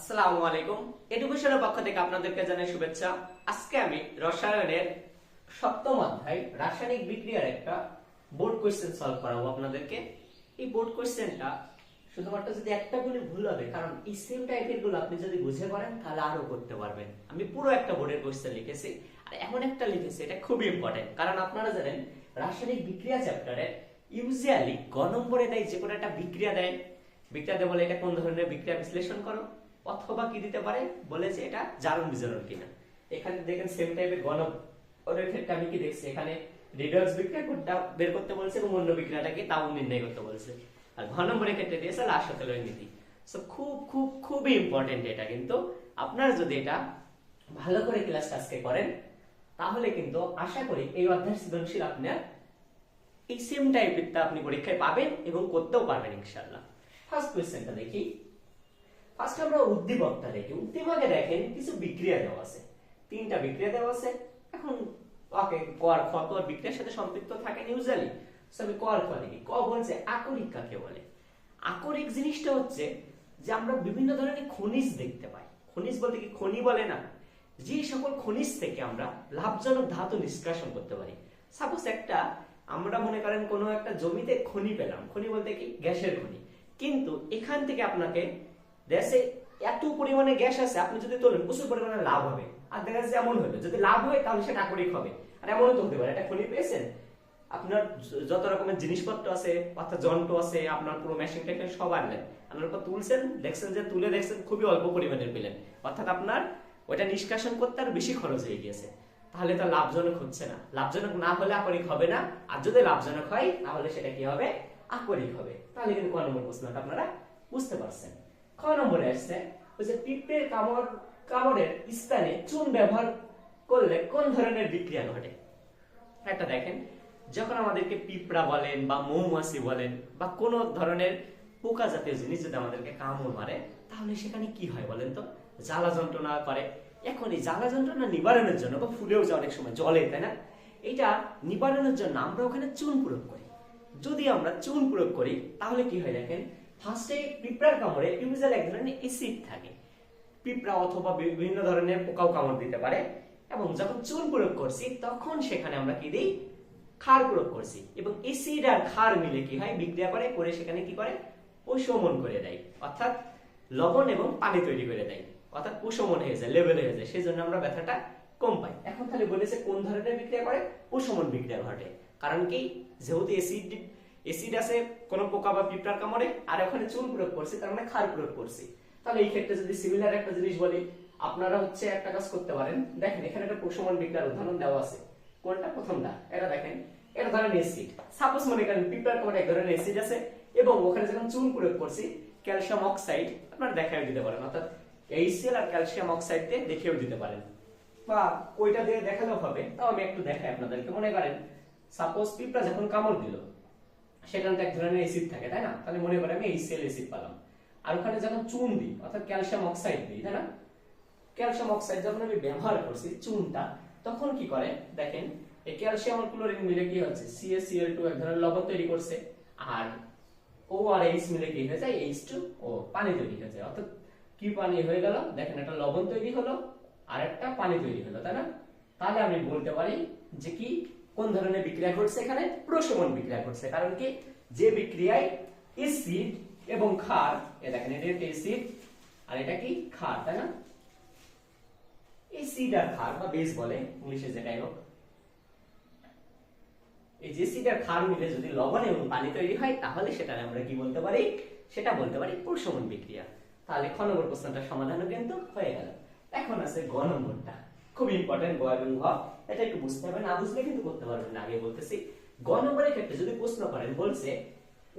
আসসালামু আলাইকুম। এডুকেশনের পক্ষ থেকে আপনাদেরকে জানাই শুভেচ্ছা। আজকে আমি রসায়নের সপ্তম অধ্যায় রাসায়নিক বিক্রিয়ার একটা বোর্ড কোশ্চেন সলভ করাবো আপনাদেরকে। এই বোর্ড কোশ্চেনটা শুধুমাত্র যদি একটা গুলি ভুল হবে, কারণ এই সেম টাইপের গুলো আপনি যদি বুঝে করেন তাহলে আরো করতে পারবেন। আমি পুরো একটা বোর্ডের কোশ্চেন লিখেছি, আর এমন একটা লিখেছি এটা খুবই ইম্পর্টেন্ট, কারণ আপনারা জানেন রাসায়নিক বিক্রিয়া চ্যাপ্টারে ইউজুয়ালি গ নম্বরে দেয় যে কোনো একটা বিক্রিয়া দেয়। বিক্রিয়া দেয় বলে এটা কোন ধরনের বিক্রিয়া বিশ্লেষণ করো, অথবা কি দিতে পারে বলে যে এটা জারণ বিজারণ কিনা। এখানে দেখেন সেম টাইপের গণনের ক্ষেত্রে আমি কি দেখছি, এখানে রিডক্স বিক্রিয়াটা বের করতে বলছে এবং অন্য বিক্রিয়াটাকে তাও নির্ণয় করতে বলছে। আর ঘ নম্বরের ক্ষেত্রে দিয়েছে রাসায়নিক নীতি। সো খুবই ইম্পর্টেন্ট এটা, কিন্তু আপনারা যদি এটা ভালো করে ক্লাসটা আজকে করেন তাহলে কিন্তু আশা করি এই অধ্যায়ের সৃজনশীল আপনার এই সেম টাইপেরটা আপনি পরীক্ষায় পাবেন এবং করতেও পারবেন ইনশাআল্লাহ। ফার্স্ট কোশ্চেনটা দেখি। ফার্স্ট আমরা উদ্দীপকটা দেখি। উদ্দীপকে দেখেন কিছু বিক্রিয়া দেওয়া আছে, তিনটা বিক্রিয়া দেওয়া আছে। এখন ওকে ক আর খ তো বিক্রিয়ার সাথে সম্পৃক্ত থাকে ইউজুয়ালি। সো আমি ক আর খ দেখি। ক বলছে আকরিক কাকে বলে। আকরিক জিনিসটা হচ্ছে যে আমরা বিভিন্ন ধরনের খনিজ দেখতে পাই। খনিজ বলতে কি খনি বলে না, যে সকল খনিজ থেকে আমরা লাভজনক ধাতু নিষ্কাশন করতে পারি। সাপোজ একটা আমরা মনে করেন কোনো একটা জমিতে খনি পেলাম, খনি বলতে কি গ্যাসের খনি, কিন্তু এখান থেকে আপনাকে দেশে এত পরিমাণে গ্যাস আছে, আপনি যদি তোলেন প্রচুর পরিমাণে লাভ হবে। আর দেখা যাচ্ছে এমন হলো যদি লাভ হয় তাহলে সেটা আকরিক হবে। আর এমনও তো হতে পারে একটা খনি পেয়েছেন, আপনার যত রকমের জিনিসপত্র আছে অর্থাৎ যন্ত্র আছে, আপনার পুরো মেশিন টেকনিক সব আনলেন, আনার পর তুলছেন, দেখছেন যে তুলে দেখছেন খুবই অল্প পরিমাণের পেলেন, অর্থাৎ আপনার ওইটা নিষ্কাশন করতে আর বেশি খরচ হয়ে গিয়েছে, তাহলে তো লাভজনক হচ্ছে না। লাভজনক না হলে আকরিক হবে না, আর যদি লাভজনক হয় তাহলে সেটা কি হবে, আকরিক হবে। তাহলে কিন্তু ক নম্বর প্রশ্নটা আপনারা বুঝতে পারছেন। খ নম্বরে আসছে ওই যে পিঁপড়ের কামড়ের স্থানে চুন ব্যবহার করলে কোন ধরনের বিক্রিয়া ঘটে। একটা দেখেন, যখন আমাদেরকে পিঁপড়া বলেন বা মৌমাছি বলেন বা কোন ধরনের পোকা জাতীয় জিনিস যদি আমাদেরকে কামড় মারে, তাহলে সেখানে কি হয় বলেন তো, জ্বালা যন্ত্রণা করে। এখন এই জ্বালা যন্ত্রণা নিবারণের জন্য বা ফুলেও যায় অনেক সময় জলে, তাই না, এটা নিবারণের জন্য আমরা ওখানে চুন প্রয়োগ করি। যদি আমরা চুন প্রয়োগ করি তাহলে কি হয় দেখেন, ফার্স্টে পিঁপড়ার কামড়ে ইউজুয়ালি এক ধরনের অ্যাসিড থাকে, পিঁপড়া অথবা বিভিন্ন ধরনের পোকাও কামড় দিতে পারে। এবং যখন চুন প্রয়োগ করছি তখন সেখানে আমরা কি দিই, ক্ষার প্রয়োগ করছি, এবং অ্যাসিড আর ক্ষার মিলে কি হয় বিক্রিয়া করে সেখানে কি করে প্রশমন করে দেয়, অর্থাৎ লবণ এবং পানি তৈরি করে দেয়, অর্থাৎ প্রশমন হয়ে যায়, লেভেল হয়ে যায়, সেই জন্য আমরা ব্যথাটা কম পাই। এখন তাহলে বলেছে কোন ধরনের বিক্রিয়া করে, প্রশমন বিক্রিয়া ঘটে। কারণ কি, যেহেতু অ্যাসিড আছে কোন পোকা বা পিঁপড়ার কামড়ে, আর ওখানে চুন প্রয়োগ করছি, তার মানে ক্ষার প্রয়োগ করছি। তাহলে এই ক্ষেত্রে যদি সিমিলার একটা জিনিস বলি, আপনারা হচ্ছে একটা কাজ করতে পারেন। দেখেন এখানে একটা প্রশমন বিক্রিয়ার উদাহরণ দেওয়া আছে। কোনটা, প্রথমটা, এটা দেখেন, এটা ধরেন অ্যাসিড। সাপোজ মনে করেন পিঁপড়ার কামড়ে এক ধরনের অ্যাসিড আছে, এবং ওখানে যখন চুন প্রয়োগ করছি ক্যালসিয়াম অক্সাইড, আপনারা দেখাও দিতে পারেন, অর্থাৎ HCl আর ক্যালসিয়াম অক্সাইড দিয়ে দেখিয়েও দিতে পারেন, বা ওইটা দিয়ে দেখালেও হবে। তাও আমি একটু দেখাই আপনাদেরকে। মনে করেন সাপোজ পিঁপড়া যখন কামড় দিল, সেখানে এক ধরনের অ্যাসিড থাকে, তাই না, তাহলে মনে করেন আমি HCl অ্যাসিড পেলাম। আর ওখানে যখন চুন দিই অর্থাৎ ক্যালসিয়াম অক্সাইড দিই, তাই না, ক্যালসিয়াম অক্সাইড যখন আমি ব্যবহার করছি চুনটা, তখন কি করে দেখেন, এই ক্যালসিয়াম আর ক্লোরিন মিলে কি হচ্ছে, CaCl2 এক ধরনের লবণ তৈরি করছে, আর O আর H মিলে কি হয়ে যায়, H2O, পানি তৈরি হয়ে যায়। অর্থাৎ কি পানি হয়ে গেল দেখেন, একটা লবণ তৈরি হলো আর একটা পানি তৈরি হলো, তাই না। তাহলে আমি বলতে পারি যে কি, কোন ধরনের বিক্রিয়া ঘটছে, এখানে প্রশমন বিক্রিয়া ঘটছে। কারণ কি, যে বিক্রিয়ায় অ্যাসিড এবং ক্ষার, এ দেখেন এটা অ্যাসিড আর এটা কি ক্ষার, তাই না, অ্যাসিড আর ক্ষার বা বেস বলে ইংলিশে যেটাই হোক, এই যে অ্যাসিড আর ক্ষার মিলে যদি লবণ এবং পানি তৈরি হয়, তাহলে সেটা আমরা কি বলতে পারি, সেটা বলতে পারি প্রশমন বিক্রিয়া। তাহলে খ নম্বর প্রশ্নটার সমাধানও কিন্তু হয়ে গেল। এখন আছে গ নম্বরটা, খুব ইম্পর্টেন্ট। গ এবং ঘ এটা একটু বুঝতে হবে, না বুঝলে কিন্তু করতে পারবেন না। আগে বলতেছি, গ নম্বরের ক্ষেত্রে যদি প্রশ্ন করেন, বলছে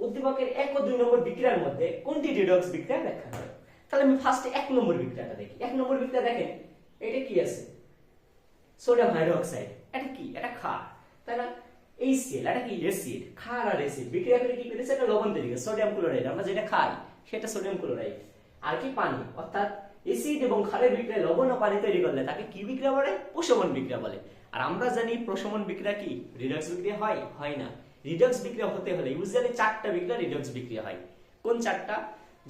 উদ্দীপকের 1 ও 2 নম্বর বিক্রিয়ার মধ্যে কোনটি রিডক্স বিক্রিয়া ব্যাখ্যা করে। তাহলে আমি ফার্স্টে 1 নম্বর বিক্রিয়াটা দেখি। 1 নম্বর বিক্রিয়া দেখেন, এটা কি আছে, সোডিয়াম হাইড্রোক্সাইড, এটা কি, এটা ক্ষার, তাই না, HCl, এটা কি অ্যাসিড, ক্ষার আর অ্যাসিড বিক্রিয়া করে কি করেছে, এটা লবণ তৈরি করেছে, সোডিয়াম ক্লোরাইড, আমরা যেটা খাই সেটা সোডিয়াম ক্লোরাইড। আর কি পানি, অর্থাৎ অ্যাসিড এবং ক্ষারের বিক্রিয়ায় লবণ ও পানি তৈরি করলে তাকে কি বিক্রিয়া বলে, প্রশমন বিক্রিয়া বলে। আর আমরা জানি প্রশমন বিক্রিয়া কি, রিডক্স বিক্রিয়া হয়, হয় না। রিডক্স বিক্রিয়া হতে হলে ইউজুয়ালি 4টা বিক্রিয়া রিডক্স বিক্রিয়া হয়। কোন 4টা,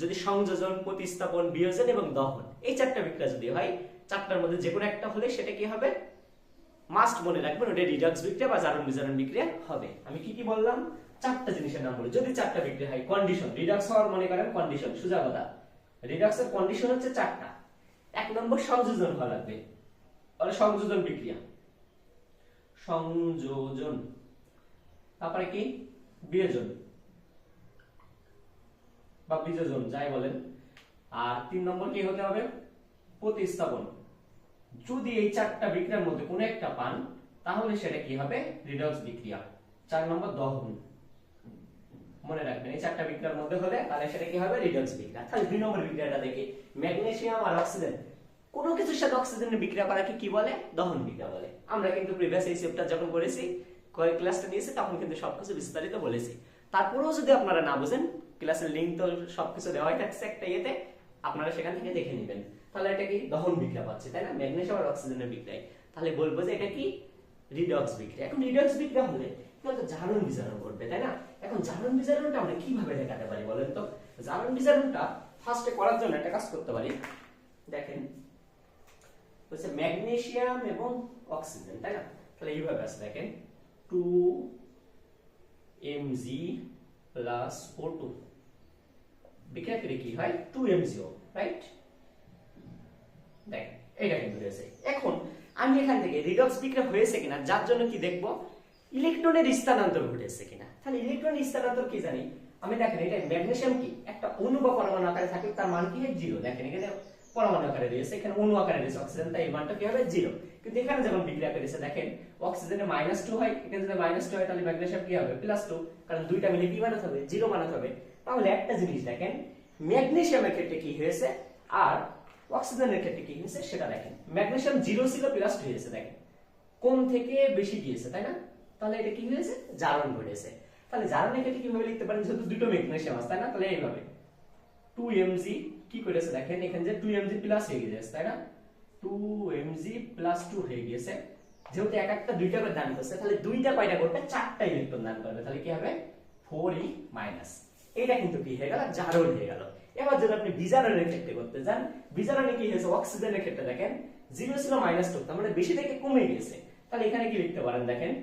যদি সংযোজন, প্রতিস্থাপন, বিয়োজন এবং দহন এই চারটা বিক্রিয়া যদি হয়, চারটার মধ্যে যে কোনো একটা হলে সেটা কি হবে, মাস্ট মনে রাখবেন ওটা রিডক্স বিক্রিয়া বা জারণ বিজারণ বিক্রিয়া হবে। আমি কি কি বললাম, চারটা জিনিসের নাম বলি। যদি চারটা বিক্রিয়া হয়, কন্ডিশন রিডক্স হওয়ার মনে করেন কন্ডিশন, সোজা কথা, রিডক্সের কন্ডিশন হচ্ছে চারটা। এক নম্বর সংযোজন হওয়া লাগবে, তাহলে সংযোজন বিক্রিয়া, সংযোজন। তারপরে কি বিয়োজন বা বিযোজন যাই বলেন। আর 3 নম্বর কি হতে হবে, প্রতিস্থাপন। যদি এই চারটা বিক্রিয়ার মধ্যে কোনো একটা পান তাহলে সেটা কি হবে, রিডক্স বিক্রিয়া। 4 নম্বর দহন, মনে রাখবেন এই চারটা বিক্রিয়ার মধ্যে হলে তাহলে সেটা কি হবে, রিডক্স বিক্রিয়া। তাহলে 2 নম্বর বিক্রিয়াটা দেখি, ম্যাগনেসিয়াম আর অক্সিজেন কোনো কিছুর সাথে অক্সিজেনের বিক্রিয়া করাকে কি বলে, দহন বিক্রিয়া বলে। আমরা কিন্তু প্রিভিয়াস এই চ্যাপ্টার যখন করেছি, কয়েক ক্লাসটা নিয়েছি, তখন কিন্তু সবকিছু বিস্তারিত বলেছি। তারপরেও যদি আপনারা না বুঝেন, ক্লাসের লিংক তো সবকিছু দেওয়াই থাকছে একটা ইয়েতে, আপনারা সেখান থেকে দেখে নেবেন। তাহলে এটা কি দহন বিক্রিয়া পাচ্ছে, তাই না, ম্যাগনেসিয়াম আর অক্সিজেনের বিক্রিয়া। তাহলে বলবো যে এটা কি রিডক্স বিক্রিয়া। এখন রিডক্স বিক্রিয়া হলে তো জারণ বিজারণ ঘটবে, তাই না। এখন জারণ বিজারণটা আমরা কিভাবে দেখাতে পারি বলেন তো। জারণ বিজারণটা ফার্স্টে করার জন্য একটা কাজ করতে পারি, দেখেন হচ্ছে ম্যাগনেসিয়াম এবং অক্সিজেন, তাই না। তাহলে এইভাবে আছে, দেখেন 2Mg+O2 বিক্রিয়া করে কি হয়, 2MgO, রাইট। দেখেন এটা কিন্তু হয়েছে। এখন আমি এখান থেকে রিডক্স বিক্রিয়া হয়েছে কিনা, যার জন্য কি দেখবো, ইলেকট্রনের স্থানান্তর ঘটেছে কিনা। তাহলে ইলেকট্রনের স্থানান্তর কি জানি আমি, দেখেন এটা ম্যাগনেসিয়াম কি একটা অণু বা পরমাণু আকারে থাকে, তার মান কি হয় 0। দেখেন এখানে পরমাণু আকারে রয়েছে, এখানে অণু আকারে রয়েছে অক্সিজেন, তাই এর মানটা কি হবে 0। কিন্তু এখানে যখন বিক্রিয়া করেছে, দেখেন অক্সিজেনে -2 হয়, এখানে যদি -2 হয় তাহলে ম্যাগনেসিয়াম কি হবে +2, কারণ দুইটা মিলে কি বানাতে হবে, 0 বানাতে হবে। তাহলে একটা জিনিস দেখেন, ম্যাগনেসিয়ামের ক্ষেত্রে কি হয়েছে আর অক্সিজেনের ক্ষেত্রে কি হয়েছে সেটা দেখেন। ম্যাগনেসিয়াম 0 ছিল, +2 হয়েছে, দেখেন কম থেকে বেশি গিয়েছে, তাই না। তাহলে এটা কি হয়েছে, জারণ ঘটেছে। তাহলে জারণের ক্ষেত্রে কিভাবে লিখতে পারেন, যেহেতু দুটো ম্যাগনেসিয়াম আছে, তাই না, তাহলে এইভাবে 2Mg কি করেছে, দেখেন এখানে যে 2Mg প্লাস হয়ে গিয়েছে, তাই না, 2Mg+2 হয়ে গিয়েছে। যেহেতু এক একটা দুইটা করে দান করছে, তাহলে দুইটা কয়টা করবে, চারটা ইলেকট্রন দান করবে। তাহলে কি হবে 4e-। এটা কিন্তু কি হয়ে গেল, জারণ হয়ে গেল। এবার যদি আপনি বিজারণের ক্ষেত্রে করতে যান, বিজারণে কি হয়েছে, অক্সিজেনের ক্ষেত্রে দেখেন 0 ছিল -2, তার মানে বেশি থেকে কমে গেছে। তাহলে এখানে কি লিখতে পারেন, দেখেন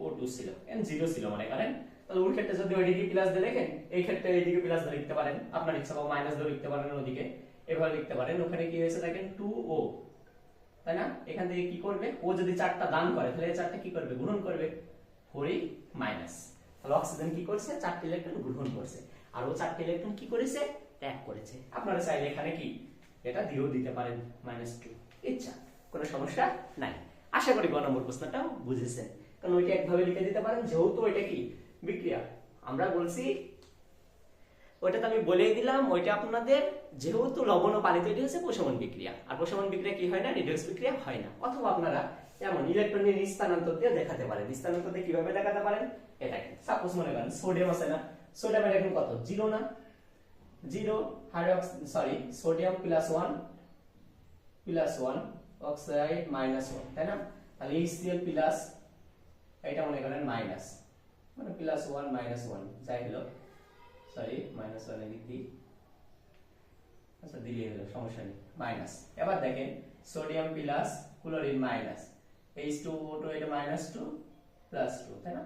O2 ছিল, এন্ড 0 ছিল মনে করেন। তাহলে ওই ক্ষেত্রে যদি ওইদিকে প্লাস দিয়ে দেখেন, এই ক্ষেত্রে এইদিকে প্লাস দিয়ে লিখতে পারেন, আপনার ইচ্ছা বা মাইনাস দিয়ে লিখতে পারেন, ওদিকে এভাবে লিখতে পারেন। ওখানে কি হয়েছে দেখেন 2O, তাই না। এখান থেকে কি করবে, ও যদি চারটা দান করে তাহলে এই চারটা কি করবে, গ্রহণ করবে, 4e-। তাহলে অক্সিজেন কি করছে, চারটি ইলেকট্রন গ্রহণ করছে, আর ও চারটি ইলেকট্রন কি করেছে, ত্যাগ করেছে। আপনারা চাইলে এখানে কি এটা দিয়েও দিতে পারেন, -2, ইচ্ছা, কোনো সমস্যা নাই। আশা করি গ নম্বর প্রশ্নটা বুঝেছেন, কারণ ওইটা একভাবে লিখে দিতে পারেন, যেহেতু ওইটা কি বিক্রিয়া আমরা বলছি, ওইটা তো আমি বলেই দিলাম, ওইটা আপনাদের যেহেতু লবণ ও পানি তৈরি হচ্ছে প্রশমন বিক্রিয়া, আর প্রশমন বিক্রিয়া কি হয় না, রিডক্স বিক্রিয়া হয় না। অথবা আপনারা যেমন ইলেকট্রনের স্থানান্তর দিয়ে দেখাতে পারেন। স্থানান্তর দিয়ে কিভাবে দেখাতে পারেন, এটা কি সাপোজ মনে করেন সোডিয়াম আছে না, সোডিয়ামের এখন কত, 0 না, 0 সোডিয়াম +1 অক্সাইড -1, তাই না। তাহলে HCl প্লাস, এটা মনে করেন মাইনাস, মানে +1 -1 যাই হলো, -1 এর দিক, আচ্ছা দিলে হলো, সমস্যা নেই, মাইনাস। এবার দেখেন sodium plus chlorine minus, H2O2, এটা -2 +2, তাই না।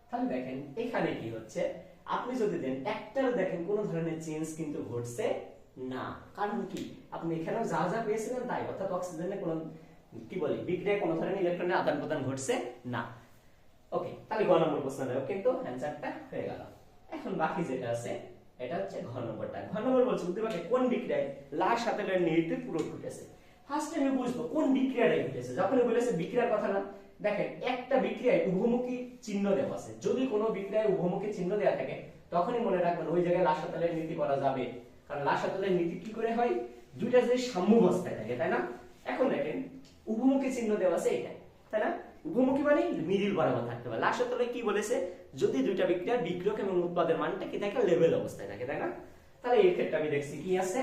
তাহলে দেখেন এখানে কি হচ্ছে, আপনি যদি দেন একটার দেখেন কোন ধরনের চেঞ্জ কিন্তু ঘটছে না। কারণ কি, আপনি এখানেও যা যা পেয়েছিলেন তাই, অর্থাৎ অক্সিজেনে কোনো কি বলি বিক্রিয়ায় কোনো ধরনের ইলেকট্রনের আদান প্রদান ঘটছে না। ওকে, তাহলে গ নম্বর প্রশ্নটাও কিন্তু অ্যানসারটা হয়ে গেল। এখন বাকি যেটা আছে এটা হচ্ছে ঘ নম্বরটা। ঘ নম্বর বলছে উদ্দীপকে কোন বিক্রিয়ায় লাল সাথে নীলটি পুরো ঘটেছে। ফার্স্ট আমি বুঝবো কোন বিক্রিয়াটা ঘটেছে। যখনই বলেছে বিক্রিয়ার কথা না, দেখেন একটা বিক্রিয়ায় উভমুখী চিহ্ন দেওয়া আছে। যদি কোনো বিক্রিয়ায় উভমুখী চিহ্ন দেওয়া থাকে তখনই মনে রাখবেন ওই জায়গায় লাসাতলের নীতি করা যাবে, কারণ লাসাতলের নীতি কি করে হয়, দুইটা যে সাম্যাবস্থায় থাকে, তাই না। এখন দেখেন উভমুখী চিহ্ন দেওয়া আছে এটা, তাই না। উভমুখী মানে মিডিল বরাবর থাকতে হবে। লাসাতলে কি বলেছে, যদি দুইটা বিক্রিয়ার বিক্রিয়ক এবং উৎপাদের মানটা কি থাকে, লেভেল অবস্থায় থাকে, তাই না। তাহলে এই ক্ষেত্রে আমি দেখছি কি আছে,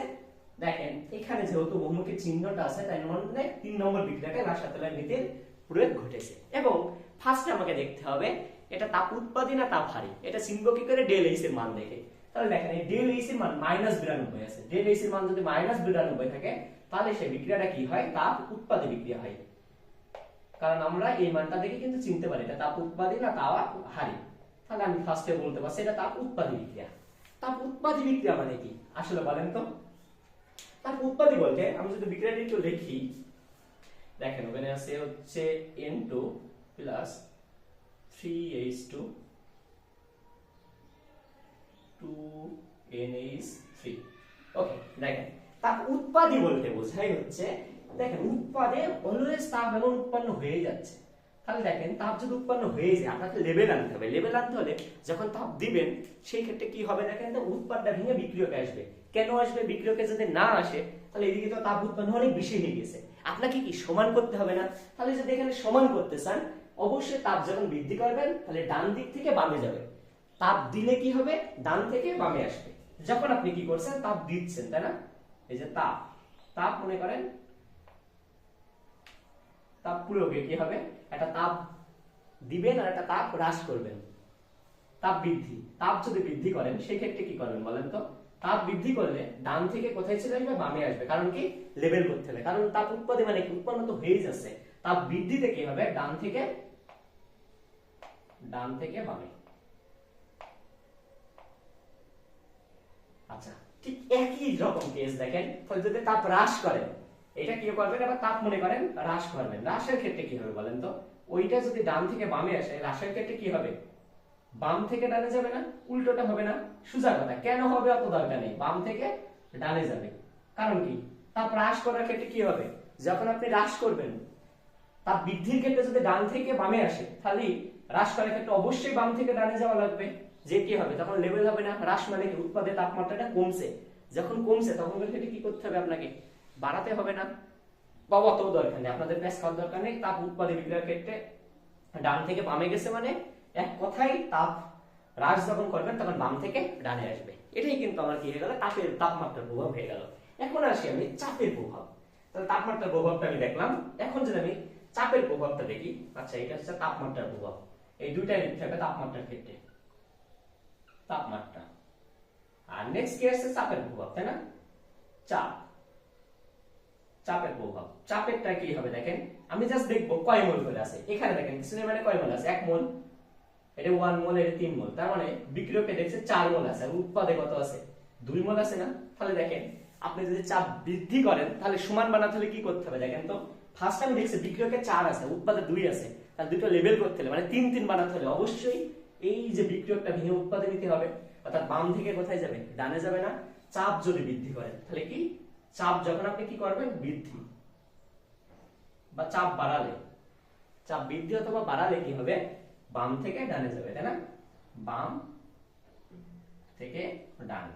দেখেন এখানে যেহেতু বহুমুখী চিহ্নটা আছে, তাই মানে 3 নম্বর বিক্রিয়াতে লাসাতলের নীতির প্রয়োগ ঘটেছে। এবং ফার্স্টে আমাকে দেখতে হবে এটা তাপ উৎপাদী না তাপ হারি, এটা চিনবো কি করে? ডেল এইচ এর মান দেখে। তাহলে দেখেন এই ডেল এইচ এর মান -92 আছে, ডেল এইচ এর মান যদি -92 থাকে তাহলে সেই বিক্রিয়াটা কি হয়? তাপ উৎপাদী বিক্রিয়া হয়। কারণ আমরা এই মানটা দেখে কিন্তু চিনতে পারি এটা তাপ উৎপাদী না তাপ হারি। তাহলে আমি ফার্স্টে বলতে পারছি এটা তাপ উৎপাদী বিক্রিয়া। তাপ উৎপাদী বিক্রিয়া মানে কি আসলে বলেন তো? তাপ উৎপাদী বলতে আমি যদি বিক্রিয়াটা একটু লিখি, দেখেন ওখানে আছে হচ্ছে N2 প্লাস 3H2 2NH3। ওকে, দেখেন তাপ উৎপাদী বলতে বোঝাই হচ্ছে, দেখেন উৎপাদে অলওয়েজ তাপ এমন উৎপন্ন হয়ে যাচ্ছে। তাহলে দেখেন তাপ যদি উৎপন্ন হয়ে যায় আপনাকে লেভেল আনতে হবে। লেভেল আনতে হলে যখন তাপ দিবেন সেই ক্ষেত্রে কি হবে? দেখেন তো উৎপাদটা ভেঙে বিক্রিয়কে আসবে। কেন আসবে? বিক্রিয়কে যদি না আসে তাহলে এদিকে তো তাপ উৎপন্ন অনেক বেশি হয়ে গেছে। আপনাকে কি সমান করতে হবে না? তাহলে যদি এখানে সমান করতে চান অবশ্যই তাপ যখন বৃদ্ধি করবেন তাহলে ডান দিক থেকে বামে যাবে। তাপ দিলে কি হবে? ডান থেকে বামে আসবে। যখন আপনি কি করছেন? তাপ দিচ্ছেন, তাই না? এই যে তাপ, তাপ মনে করেন তাপ প্রয়োগে কি হবে? একটা তাপ দিবেন আর একটা তাপ হ্রাস করবেন। তাপ বৃদ্ধি, তাপ যদি বৃদ্ধি করেন সেই ক্ষেত্রে কি করবেন বলেন তো? তাপ বৃদ্ধি করলে ডান থেকে কোথায় চলে আসবে? বামে আসবে। কারণ কি? লেভেল করতে হবে। কারণ তাপ উৎপাদে মানে কি? উৎপন্ন তো হয়ে যাচ্ছে। তাপ বৃদ্ধিতে কি হবে? ডান থেকে বামে। আচ্ছা, ঠিক একই রকম কেস দেখেন, তাহলে যদি তাপ হ্রাস করেন এটা কি করবেন? আবার তাপ মনে করেন হ্রাস করবেন। হ্রাসের ক্ষেত্রে কি হবে বলেন তো? ওইটা যদি ডান থেকে বামে আসে হ্রাসের ক্ষেত্রে কি হবে? বাম থেকে ডানে যাবে না? উল্টোটা হবে না? সোজা কথা। কেন হবে অত দরকার নেই, বাম থেকে ডানে যাবে। কারণ কি? তাপ হ্রাস করার ক্ষেত্রে কি হবে? যখন আপনি হ্রাস করবেন তাপ বৃদ্ধির ক্ষেত্রে যদি ডান থেকে বামে আসে তাহলে হ্রাস করার ক্ষেত্রে অবশ্যই বাম থেকে ডানে যাওয়া লাগবে। যে কি হবে? তখন লেভেল হবে না। হ্রাস মানে কি? উৎপাদের তাপমাত্রাটা কমছে। যখন কমছে তখন ক্ষেত্রে কি করতে হবে? আপনাকে বাড়াতে হবে না? বা অত দরকার নেই, আপনাদের প্যাস খাওয়ার দরকার নেই। তাপ উৎপাদে বিক্রিয়ার ক্ষেত্রে ডান থেকে বামে গেছে মানে এক কথায় তাপ হ্রাস যখন করবেন তখন বাম থেকে ডানে আসবে। এটাই কিন্তু আমার কি হয়ে গেল? তাপের তাপমাত্রার প্রভাব হয়ে গেল। এখন আসি আমি চাপের প্রভাব। তাহলে তাপমাত্রার প্রভাবটা আমি দেখলাম। এখন যদি আমি চাপের প্রভাবটা দেখি, আচ্ছা এটা হচ্ছে তাপমাত্রার প্রভাব। এই দুইটাই লিখতে হবে তাপমাত্রার ক্ষেত্রে, তাপমাত্রা। আর নেক্সট কি আছে? চাপের প্রভাব, তাই না? চাপ, চাপের প্রভাব। চাপেরটা কি হবে দেখেন, আমি জাস্ট দেখবো কয় মোল করে আছে। এখানে দেখেন কিছু মানে কয় মোল আছে? 1 মোল, এটা 1 মোল, এটা 3 মোল। তার মানে বিক্রিয়কে দেখছে 4 মোল আছে। আর উৎপাদে কত আছে? 2 মোল আছে না? তাহলে দেখেন আপনি যদি চাপ বৃদ্ধি করেন তাহলে সমান বানাতে হলে কি করতে হবে দেখেন তো? ফার্স্ট আমি দেখছি বিক্রিয়কে 4 আছে, উৎপাদে 2 আছে। তাহলে দুটো লেভেল করতে হলে মানে 3 3 বানাতে হলে অবশ্যই এই যে বিক্রিয়কটা ভেঙে উৎপাদে নিতে হবে। অর্থাৎ বাম থেকে কোথায় যাবে? ডানে যাবে না? চাপ যদি বৃদ্ধি করেন তাহলে কি? চাপ যখন আপনি কি করবেন? বৃদ্ধি বা চাপ বাড়ালে, চাপ বৃদ্ধি অথবা বাড়ালে কি হবে? বাম থেকে ডানে যাবে, তাই না? বাম থেকে ডান।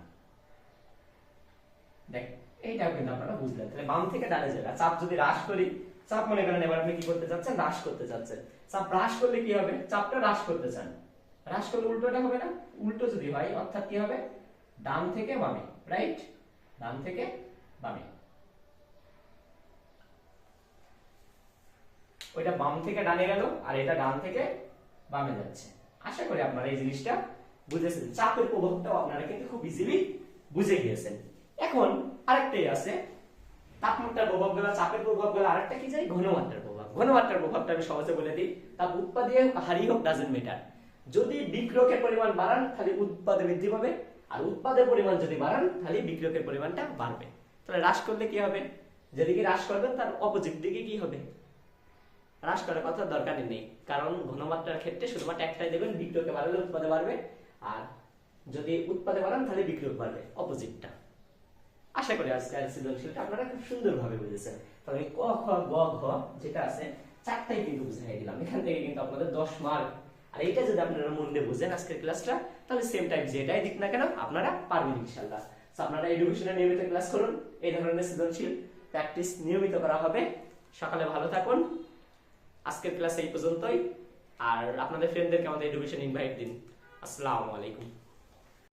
দেখ এইটাও কিন্তু আপনারা বুঝলেন। তাহলে বাম থেকে ডানে যাবে। চাপ যদি হ্রাস করি, চাপ মনে করেন এবার আপনি কি করতে চাচ্ছেন? হ্রাস করতে চাচ্ছেন। চাপ হ্রাস করলে কি হবে? চাপটা হ্রাস করতে চান, হ্রাস করলে উল্টোটা হবে না? উল্টো যদি হয় অর্থাৎ কি হবে? ডান থেকে বামে, রাইট? ডান থেকে বামে। ওইটা বাম থেকে ডানে গেল আর এটা ডান থেকে বামে যাচ্ছে। আশা করি আপনারা এই জিনিসটা বুঝেছেন। চাপের প্রভাবটাও আপনারা কিন্তু খুব ইজিলি বুঝে গিয়েছেন। এখন আরেকটাই আছে তাপমাত্রার প্রভাব গেল, চাপের প্রভাব গেল, আরেকটা কি যায়? ঘনমাত্রার প্রভাব। ঘনমাত্রার প্রভাবটা আমি সহজে বলে দিই। তাপ উৎপাদে হারি হোক ডাজেন্ট ম্যাটার। যদি বিক্রিয়কের পরিমাণ বাড়ান তাহলে উৎপাদে বৃদ্ধি পাবে, আর উৎপাদের পরিমাণ যদি বাড়ান তাহলে বিক্রিয়কের পরিমাণটা বাড়বে। তাহলে হ্রাস করলে কি হবে? যেদিকে হ্রাস করবেন তার অপোজিট দিকে কি হবে? হ্রাস করার কথা দরকারই নেই, কারণ ঘনমাত্রার ক্ষেত্রে শুধুমাত্র একটাই দেবেন, বিক্রিয়কে বাড়ালে উৎপাদে বাড়বে, আর যদি উৎপাদে বাড়ান তাহলে বিক্রিয়ক বাড়বে, অপোজিটটা। আশা করি আজকের সৃজনশীলটা আপনারা খুব সুন্দরভাবে বুঝেছেন। তাহলে ক খ গ ঘ যেটা আছে চারটাই কিন্তু বুঝাই দিলাম। এখান থেকে কিন্তু আপনাদের 10 মার্ক। আর এইটা যদি আপনারা মন দিয়ে বুঝেন আজকের ক্লাসটা, তাহলে সেম টাইম যেটাই দিক না কেন আপনারা পারবেন ইনশাআল্লাহ। আপনারা এডুকেশনে নিয়মিত ক্লাস করুন, এই ধরনের সৃজনশীল প্র্যাকটিস নিয়মিত করা হবে। সকালে ভালো থাকুন। আজকের ক্লাস এই পর্যন্তই। আর আপনাদের ফ্রেন্ডদেরকে আমাদের এডুকেশন ইনভাইট দিন। আসসালামু আলাইকুম।